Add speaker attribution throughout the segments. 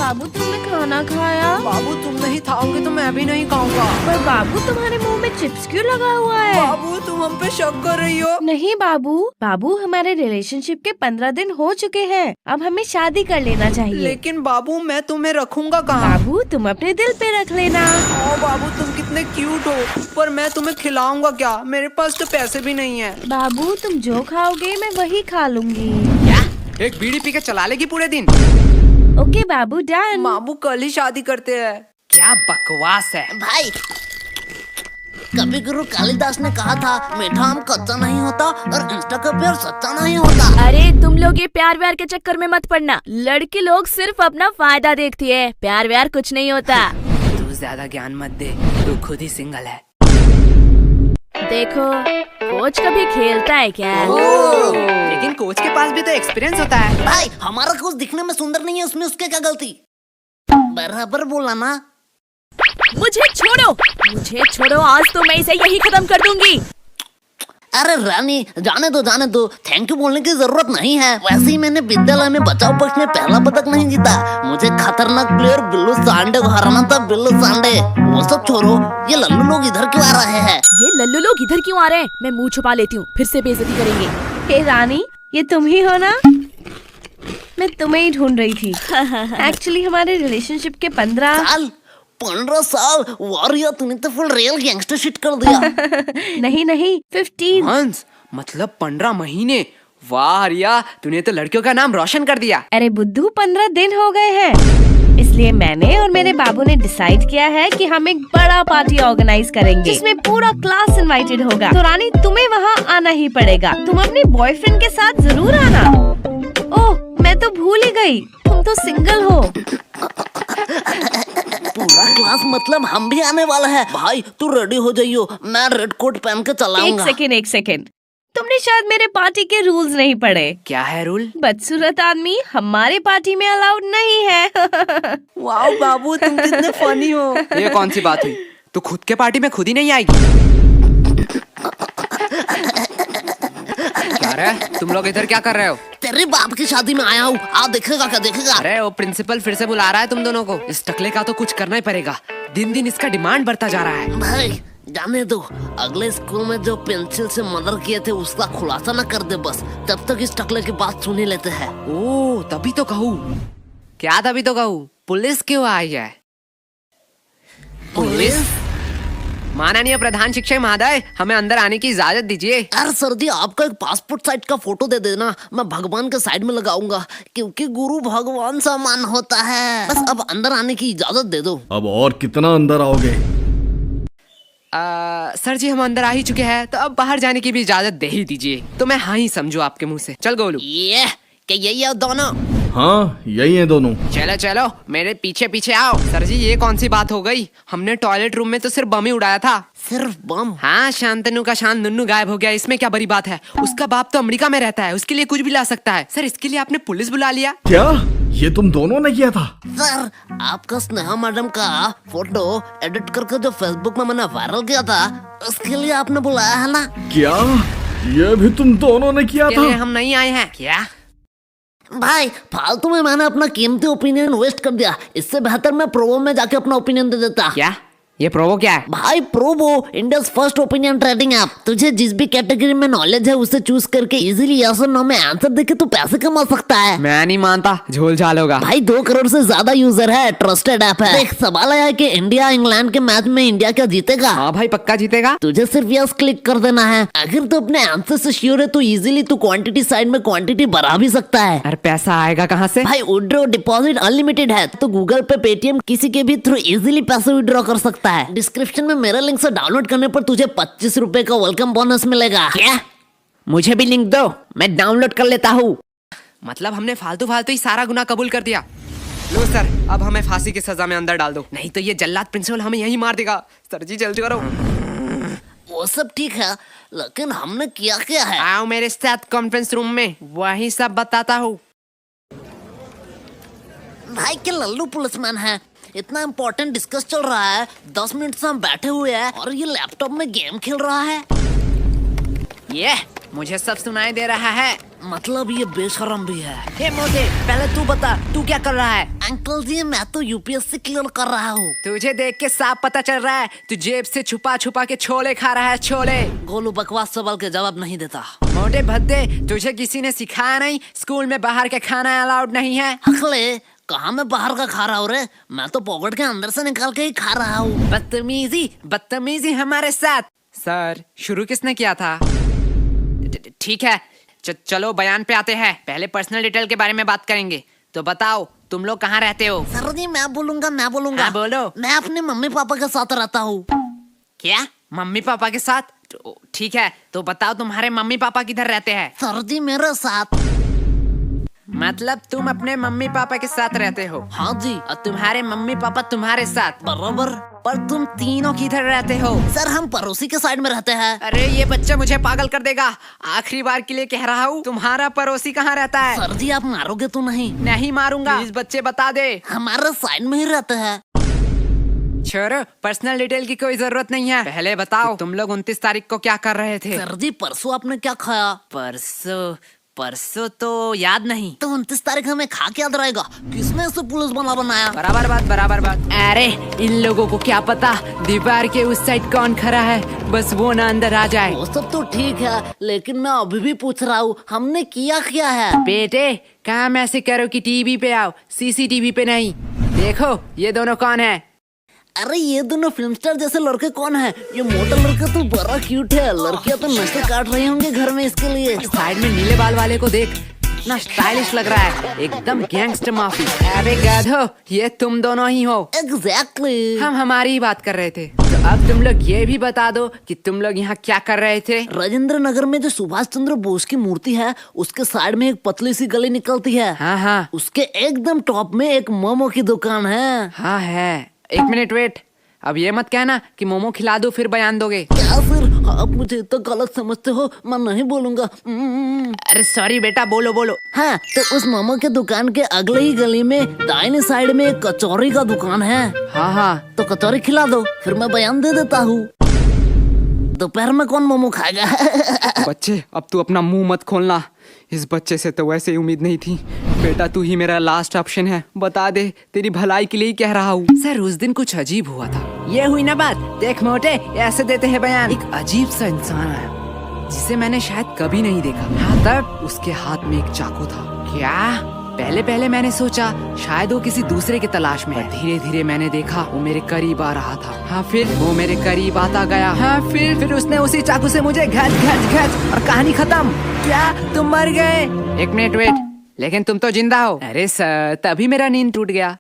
Speaker 1: बाबू तुमने खाना खाया?
Speaker 2: बाबू तुम नहीं खाओगे तो मैं भी नहीं खाऊंगा।
Speaker 1: पर बाबू तुम्हारे मुंह में चिप्स क्यों लगा हुआ है?
Speaker 2: बाबू तुम हम पे शक कर रही हो?
Speaker 1: नहीं बाबू हमारे रिलेशनशिप के 15 दिन हो चुके हैं। अब हमें शादी कर लेना चाहिए।
Speaker 2: लेकिन बाबू मैं तुम्हें रखूंगा कहाँ?
Speaker 1: बाबू तुम अपने दिल पे रख लेना।
Speaker 2: ओ बाबू तुम कितने क्यूट हो, पर मैं तुम्हें खिलाऊंगा क्या? मेरे पास तो पैसे भी नहीं है।
Speaker 1: बाबू तुम जो खाओगे मैं वही खा लूंगी।
Speaker 2: क्या? एक बीड़ी पी के चला लेगी पूरे दिन?
Speaker 1: ओके बाबू डन।
Speaker 2: बाबू कल ही शादी करते हैं। क्या बकवास है
Speaker 3: भाई, कवि गुरु कालिदास ने कहा था मीठा आम कच्चा नहीं होता और इंस्टा का प्यार सच्चा नहीं होता।
Speaker 4: अरे तुम लोग ये प्यार व्यार के चक्कर में मत पड़ना। लड़की लोग सिर्फ अपना फायदा देखती है, प्यार व्यार कुछ नहीं होता।
Speaker 2: तू ज्यादा ज्ञान मत दे, तू खुद ही सिंगल है।
Speaker 4: देखो कोच कभी खेलता है क्या?
Speaker 2: लेकिन कोच के पास भी तो एक्सपीरियंस होता है।
Speaker 3: भाई हमारा कोच दिखने में सुंदर नहीं है, उसमें उसके क्या गलती? बराबर बोला ना।
Speaker 4: मुझे छोड़ो, आज तो मैं इसे यही खत्म कर दूंगी।
Speaker 3: अरे रानी जाने दो, थैंक यू बोलने की जरूरत नहीं है। वैसे ही मैंने विद्यालय में बचाव पक्ष में पहला पदक नहीं जीता। मुझे खतरनाक प्लेयर बिल्लू सांडे को हराना था। बिल्लू सांडे वो सब छोड़ो, ये लल्लू लोग इधर क्यों आ रहे हैं?
Speaker 4: ये लल्लू लोग इधर क्यों आ रहे हैं? मैं मुंह छुपा लेती हूँ, फिर से बेइज्जती करेंगे।
Speaker 1: हे रानी, ये तुम ही हो ना? मैं तुम्हें ही ढूंढ रही थी। एक्चुअली हमारे रिलेशनशिप के
Speaker 3: 15 साल वारिया, तूने तो फुल रियल गैंगस्टर शिट कर दिया।
Speaker 1: नहीं 15।
Speaker 2: हंस मतलब 15 महीने। वाह रिया, तूने तो लड़कियों का नाम रोशन कर दिया।
Speaker 1: अरे बुद्धू 15 दिन हो गए हैं, इसलिए मैंने और मेरे बाबू ने डिसाइड किया है कि हम एक बड़ा पार्टी ऑर्गेनाइज करेंगे जिसमें पूरा क्लास इनवाइटेड होगा। तो रानी तुम्हें वहाँ आना ही पड़ेगा। तुम अपने बॉयफ्रेंड के साथ जरूर आना। ओह मैं तो भूल ही गई, तुम तो सिंगल हो।
Speaker 3: पूरा क्लास मतलब हम भी आने वाला है। भाई तू रेडी हो जाइयो, मैं रेड कोट पहन के चलाऊंगा।
Speaker 1: एक सेकेंड, तुमने शायद मेरे पार्टी के रूल्स नहीं पढ़े।
Speaker 2: क्या है रूल?
Speaker 1: बदसूरत आदमी हमारे पार्टी में अलाउड नहीं है।
Speaker 2: वाह बाबू तुम कितने फनी हो। ये कौन सी बात हुई? तू खुद के पार्टी में खुद ही नहीं आएगी? क्या रे, तुम लोग इधर क्या कर रहे हो?
Speaker 3: तेरे बाप की शादी में आया हूँ, आ देखेगा क्या देखेगा।
Speaker 2: अरे वो प्रिंसिपल फिर से बुला रहा है तुम दोनों को। इस टकले का तो कुछ करना ही पड़ेगा, दिन दिन इसका डिमांड बढ़ता जा रहा है।
Speaker 3: भाई जाने दो, अगले स्कूल में जो पेंसिल से मर्डर किए थे उसका खुलासा न कर दे बस, तब तक इस टकले की बात सुन ही लेते हैं।
Speaker 2: ओ तभी तो कहूँ। क्या तभी तो कहूँ? पुलिस क्यों आई है? पुलिस? माननीय प्रधान शिक्षक महोदय, हमें अंदर आने की इजाजत दीजिए।
Speaker 3: अरे सर जी, आपका एक पासपोर्ट साइज का फोटो दे देना, मैं भगवान के साइड में लगाऊंगा, क्योंकि गुरु भगवान समान होता है। बस अब अंदर आने की इजाजत दे दो।
Speaker 5: अब और कितना अंदर आओगे?
Speaker 2: सर जी हम अंदर आ ही चुके हैं, तो अब बाहर जाने की भी इजाजत दे ही दीजिए। तो मैं हाँ ही समझू आपके मुंह से। चल गोलू।
Speaker 3: ये क्या यही है दोनों?
Speaker 5: हाँ यही है दोनों।
Speaker 2: चलो चलो मेरे पीछे पीछे आओ। सर जी ये कौन सी बात हो गई? हमने टॉयलेट रूम में तो सिर्फ बम ही उड़ाया था।
Speaker 3: सिर्फ बम?
Speaker 2: हाँ, शांतनु का शान नुन्नू गायब हो गया, इसमें क्या बड़ी बात है? उसका बाप तो अमेरिका में रहता है, उसके लिए कुछ भी ला सकता है। सर इसके लिए आपने पुलिस बुला लिया?
Speaker 5: क्या ये तुम दोनों ने किया था?
Speaker 3: सर आपका स्नेहा मैडम का फोटो एडिट करके जो फेसबुक में मैंने वायरल किया था, उसके लिए आपने बुलाया है ना?
Speaker 5: क्या ये भी तुम दोनों ने किया
Speaker 2: इसके
Speaker 5: था?
Speaker 2: लिए हम नहीं आए हैं क्या?
Speaker 3: भाई फालतू में मैंने अपना कीमती ओपिनियन वेस्ट कर दिया, इससे बेहतर मैं प्रोवो में जाके अपना ओपिनियन दे देता।
Speaker 2: क्या? ये प्रोवो क्या है?
Speaker 3: भाई Probo India first opinion trading app. तुझे जिस भी कैटेगरी में नॉलेज है उसे चूज करके इजीली यस और नो में आंसर देके तू पैसे कमा सकता है।
Speaker 2: मैं नहीं मानता, झोल झाल होगा।
Speaker 3: भाई 2 करोड़ से ज्यादा यूजर है, ट्रस्टेड ऐप है। देख सवाल आया कि इंडिया इंग्लैंड के मैच में इंडिया क्या जीतेगा?
Speaker 2: हाँ भाई पक्का जीतेगा।
Speaker 3: तुझे सिर्फ यस क्लिक कर देना है। अगर तू अपने आंसर से श्योर है तो इजीली तू क्वांटिटी साइड में क्वांटिटी बढ़ा भी सकता है।
Speaker 2: अरे पैसा आएगा कहाँ से?
Speaker 3: भाई विड्रॉ डिपॉजिट अनलिमिटेड है, तो गूगल पे पेटीएम किसी के भी थ्रू इजीली पैसे विड्रॉ कर सकता है। डिस्क्रिप्शन में मेरे लिंक से डाउनलोड करने पर तुझे 25 रुपए का वेलकम बोनस मिलेगा।
Speaker 2: क्या? मुझे भी लिंक दो, मैं डाउनलोड कर लेता हूँ। मतलब हमने फालतू फालतू ही सारा गुनाह कबूल कर दिया। लो सर, अब हमें फांसी की सजा में अंदर डाल दो, नहीं तो ये जल्लाद प्रिंसिपल हमें यहीं मार देगा। सर जी जल्दी करो।
Speaker 3: वो सब ठीक है, लेकिन हमने किया क्या है?
Speaker 2: आओ मेरे साथ कॉन्फ्रेंस रूम में, वही सब बताता हूँ।
Speaker 3: भाई क्या लल्लू पुलिसमैन है? इतना इम्पोर्टेंट डिस्कस चल रहा है, 10 मिनट से हम बैठे हुए हैं और ये लैपटॉप में गेम खेल रहा है।
Speaker 2: ये मुझे सब सुनाई दे रहा है।
Speaker 3: मतलब ये बेशरम भी है।
Speaker 2: हे मोटे, पहले तू बता, तू क्या कर रहा है?
Speaker 3: अंकल जी मैं तो यूपीएससी क्लियर कर रहा हूँ।
Speaker 2: तुझे देख के साफ पता चल रहा है तू जेब से छुपा छुपा के छोले खा रहा है, छोले।
Speaker 3: गोलू बकवास सवाल के जवाब नहीं देता।
Speaker 2: मोटे भद्दे, तुझे किसी ने सिखाया नहीं स्कूल में बाहर के खाना अलाउड नहीं है?
Speaker 3: हकले कहाँ मैं बाहर का खा रहा हूँ रे, मैं तो पॉकेट के अंदर से निकाल के ही खा रहा हूँ।
Speaker 2: बदतमीजी बदतमीजी हमारे साथ। सर शुरू किसने किया था? ठीक है, चलो बयान पे आते हैं। पहले पर्सनल डिटेल के बारे में बात करेंगे। तो बताओ तुम लोग कहाँ रहते हो?
Speaker 3: सर जी मैं बोलूंगा।
Speaker 2: हाँ, बोलो।
Speaker 3: मैं अपने मम्मी पापा के साथ रहता हूँ।
Speaker 2: क्या मम्मी पापा के साथ? ठीक है, तो बताओ तुम्हारे मम्मी पापा किधर रहते हैं?
Speaker 3: सर जी मेरे साथ।
Speaker 2: मतलब तुम अपने मम्मी पापा के साथ रहते हो?
Speaker 3: हाँ जी।
Speaker 2: और तुम्हारे मम्मी पापा तुम्हारे साथ?
Speaker 3: बराबर।
Speaker 2: पर तुम तीनों किधर रहते हो?
Speaker 3: सर हम पड़ोसी के साइड में रहते हैं।
Speaker 2: अरे ये बच्चा मुझे पागल कर देगा। आखिरी बार के लिए कह रहा हूँ, तुम्हारा पड़ोसी कहाँ रहता है?
Speaker 3: सर जी आप मारोगे तो नहीं?
Speaker 2: नहीं मारूंगा। प्लीज बच्चे बता दे।
Speaker 3: हमारे साइड में ही रहते हैं।
Speaker 2: छोड़ो, पर्सनल डिटेल की कोई जरूरत नहीं है। पहले बताओ तुम लोग 29 तारीख को क्या कर रहे थे?
Speaker 3: सर जी परसों आपने क्या खाया?
Speaker 2: परसों तो याद नहीं।
Speaker 3: तो 29 तारीख हमें खा के याद रहेगा? किसने इसे पुलिस बना बनाया?
Speaker 2: बराबर बात। अरे इन लोगों को क्या पता दीवार के उस साइड कौन खड़ा है, बस वो ना अंदर आ जाए।
Speaker 3: वो सब तो ठीक है, लेकिन मैं अभी भी पूछ रहा हूँ हमने किया है?
Speaker 2: बेटे काम ऐसे करो कि टीवी पे आओ, सीसीटीवी पे नहीं। देखो ये दोनों कौन है?
Speaker 3: अरे ये दोनों फिल्म स्टार जैसे लड़के कौन है? ये मोटा लड़का तो बड़ा क्यूट है, लड़कियां तो नशे काट रही होंगी घर में इसके लिए।
Speaker 2: साइड में नीले बाल वाले को देख, इतना स्टाइलिश लग रहा है, एकदम गैंगस्टर माफी। अबे गधो, ये तुम दोनों ही हो।
Speaker 3: एग्जैक्टली।
Speaker 2: हम हमारी ही बात कर रहे थे। तो अब तुम लोग ये भी बता दो कि तुम लोग यहाँ क्या कर रहे थे?
Speaker 3: राजेंद्र नगर में जो सुभाष चंद्र बोस की मूर्ति है उसके साइड में एक पतली सी गली निकलती है।
Speaker 2: हाँ,
Speaker 3: उसके एकदम टॉप में एक मोमो की दुकान है।
Speaker 2: हाँ है। एक मिनट वेट, अब ये मत कहना कि मोमो खिला दो फिर बयान दोगे।
Speaker 3: क्या सर आप मुझे इतना गलत समझते हो? मैं नहीं बोलूंगा।
Speaker 2: अरे सॉरी बेटा, बोलो।
Speaker 3: हाँ तो उस मोमो के दुकान के अगले ही गली में दाहिने साइड में एक कचौरी का दुकान है।
Speaker 2: हाँ
Speaker 3: तो कचौरी खिला दो फिर मैं बयान दे देता हूँ। दोपहर में कौन मोमो खाएगा?
Speaker 2: बच्चे अब तू अपना मुंह मत खोलना, इस बच्चे से तो वैसे ही उम्मीद नहीं थी। बेटा तू ही मेरा लास्ट ऑप्शन है, बता दे, तेरी भलाई के लिए ही कह रहा हूँ। सर उस दिन कुछ अजीब हुआ था। ये हुई ना बात। देख मोटे, ऐसे देते हैं बयान। एक अजीब सा इंसान है जिसे मैंने शायद कभी नहीं देखा। हाँ तब उसके हाथ में एक चाकू था। क्या? पहले मैंने सोचा शायद वो किसी दूसरे की तलाश में है। धीरे धीरे मैंने देखा वो मेरे करीब आ रहा था। हाँ फिर वो मेरे करीब आता गया। हाँ फिर उसने उसी चाकू से मुझे घच और कहानी खत्म। क्या तुम मर गए? एक मिनट वेट, लेकिन तुम तो जिंदा हो। अरे सर तभी मेरा नींद टूट गया,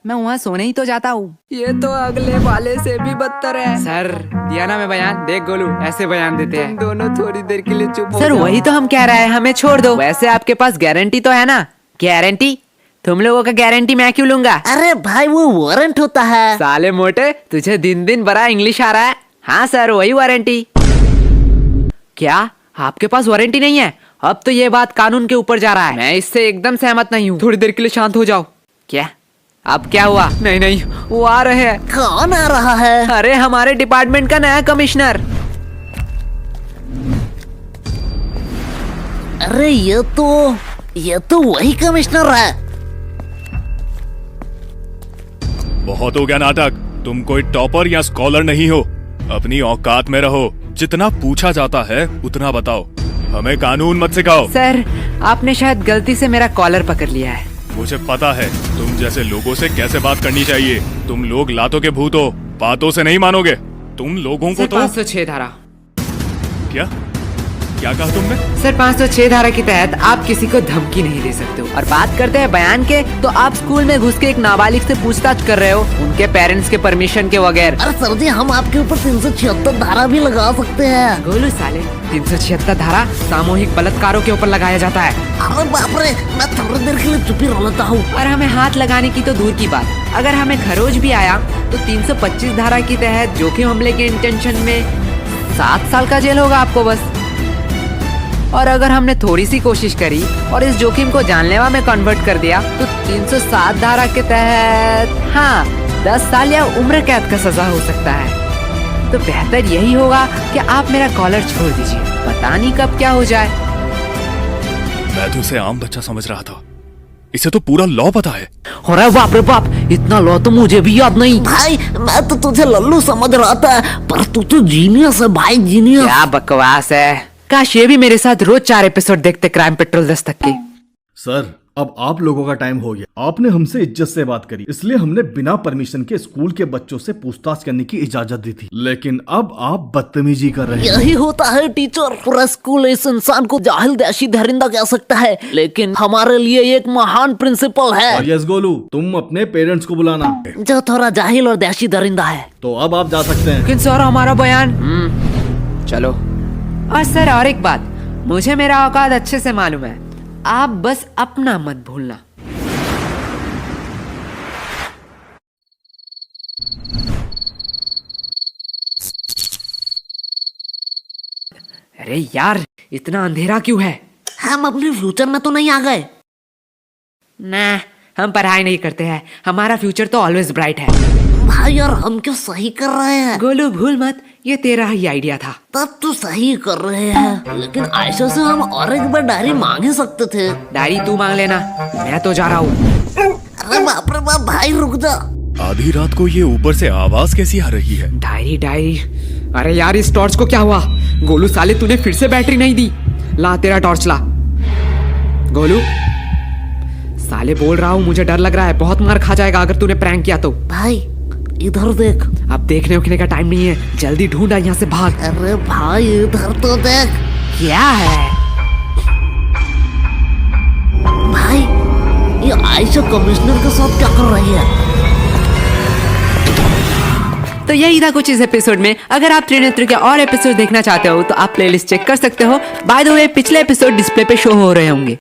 Speaker 2: मैं वहाँ सोने ही तो जाता हूँ। ये तो अगले वाले से भी बदतर है। सर दिया ना मैं बयान। देख गोलू ऐसे बयान देते हैं। दोनों थोड़ी देर के लिए चुप हो। सर वही तो हम कह रहे हैं, हमें छोड़ दो। वैसे आपके पास गारंटी तो है ना? गारंटी? तुम लोगों का गारंटी मैं क्यों लूंगा?
Speaker 3: अरे भाई वो वारंट होता है।
Speaker 2: साले मोटे तुझे दिन बड़ा इंग्लिश आ रहा है। हाँ सर वही वारंटी। क्या आपके पास वारंटी नहीं है? अब तो ये बात कानून के ऊपर जा रहा है। मैं इससे एकदम सहमत नहीं हूँ। थोड़ी देर के लिए शांत हो जाओ। क्या अब क्या हुआ? नहीं वो आ रहे हैं।
Speaker 3: कौन आ रहा है?
Speaker 2: अरे हमारे डिपार्टमेंट का नया कमिश्नर।
Speaker 3: अरे ये तो वही कमिश्नर है।
Speaker 6: बहुत हो गया नाटक, तुम कोई टॉपर या स्कॉलर नहीं हो, अपनी औकात में रहो। जितना पूछा जाता है उतना बताओ, हमें कानून मत सिखाओ।
Speaker 2: सर आपने शायद गलती से मेरा कॉलर पकड़ लिया है।
Speaker 6: मुझे पता है तुम जैसे लोगों से कैसे बात करनी चाहिए। तुम लोग लातों के भूत हो, बातों से नहीं मानोगे। तुम लोगों को तो
Speaker 2: 506 धारा।
Speaker 6: क्या कहा तुमने?
Speaker 2: सर 506 धारा के तहत आप किसी को धमकी नहीं दे सकते हो। और बात करते हैं बयान के, तो आप स्कूल में घुस के एक नाबालिग से पूछताछ कर रहे हो उनके पेरेंट्स के परमिशन के बगैर।
Speaker 3: अरे सर जी हम आपके ऊपर 376 धारा भी लगा सकते हैं।
Speaker 2: गोलू साले 376 धारा सामूहिक बलात्कारों के ऊपर लगाया जाता है।
Speaker 3: अरे बाप रे, मैं थोड़ी देर के लिए चुप ही रह लेता हूँ।
Speaker 2: और हमें हाथ लगाने की तो दूर की बात, अगर हमें खरोच भी आया तो 325 धारा के तहत जोखिम हमले के इंटेंशन में 7 साल का जेल होगा आपको बस। और अगर हमने थोड़ी सी कोशिश करी और इस जोखिम को जानलेवा में कन्वर्ट कर दिया तो 307 धारा के तहत 10 साल या उम्र कैद का सजा हो सकता है। तो बेहतर यही होगा कि आप मेरा कॉलर छोड़ दीजिए, पता नहीं कब क्या हो जाए।
Speaker 6: मैं तो उसे आम बच्चा समझ रहा था, इसे तो पूरा लॉ पता है।
Speaker 3: अरे बाप रे बाप, इतना लॉ तो मुझे भी याद नहीं। भाई मैं तो तुझे लल्लू समझ रहा था, पर तू तो जीनियस है भाई, जीनियस।
Speaker 2: क्या बकवास है, काश ये भी मेरे साथ रोज 4 एपिसोड देखते क्राइम पेट्रोल दस्तक के।
Speaker 5: सर अब आप लोगों का टाइम हो गया। आपने हमसे इज्जत से बात करी, इसलिए हमने बिना परमिशन के स्कूल के बच्चों से पूछताछ करने की इजाजत दी थी, लेकिन अब आप बदतमीजी कर रहे हैं।
Speaker 3: यही होता है टीचर, पूरा स्कूल इस इंसान को जाहिल देशी दरिंदा कह सकता है, लेकिन हमारे लिए एक महान प्रिंसिपल है।
Speaker 5: और यस गोलू, तुम अपने पेरेंट्स को बुलाना।
Speaker 3: जो थोड़ा जाहिल और देशी दरिंदा है।
Speaker 5: तो अब आप जा सकते हैं।
Speaker 2: लेकिन सर हमारा बयान। चलो। और सर और एक बात, मुझे मेरा औकात अच्छे से मालूम है, आप बस अपना मत भूलना। अरे यार, इतना अंधेरा क्यों है?
Speaker 3: हम अपने फ्यूचर में तो नहीं आ गए?
Speaker 2: ना, हम पढ़ाई नहीं करते हैं, हमारा फ्यूचर तो ऑलवेज ब्राइट है।
Speaker 3: भाई यार हम क्यों सही कर रहे हैं?
Speaker 2: गोलू भूल मत, ये तेरा ही आइडिया था।
Speaker 3: तब तो सही कर रहे हैं, लेकिन आयशा से हम और एक बार डायरी मांग ही सकते थे।
Speaker 2: डायरी तू मांग लेना, मैं तो जा रहा हूँ।
Speaker 3: अरे बाप रे बाप, भाई रुक जा।
Speaker 6: आधी रात को ये ऊपर से आवाज कैसी आ रही है?
Speaker 2: डायरी डायरी, अरे यार इस टॉर्च को क्या हुआ? गोलू साले तूने फिर से बैटरी नहीं दी। ला तेरा टॉर्च ला। गोलू साले बोल रहा हूँ, मुझे डर लग रहा है, बहुत मार खा जाएगा अगर तूने प्रैंक किया तो।
Speaker 3: भाई इधर देख।
Speaker 2: अब देखने उखने का टाइम नहीं है, जल्दी ढूंढा, यहाँ से भाग।
Speaker 3: अरे भाई इधर तो देख।
Speaker 2: क्या है?
Speaker 3: भाई ये आयशा कमिश्नर के साथ क्या कर रही है?
Speaker 2: तो यही था कुछ इस एपिसोड में। अगर आप त्रिनेत्र के और एपिसोड देखना चाहते हो तो आप प्लेलिस्ट चेक कर सकते हो। बाय द वे पिछले एपिसोड डिस्प्ले पे शो हो रहे होंगे।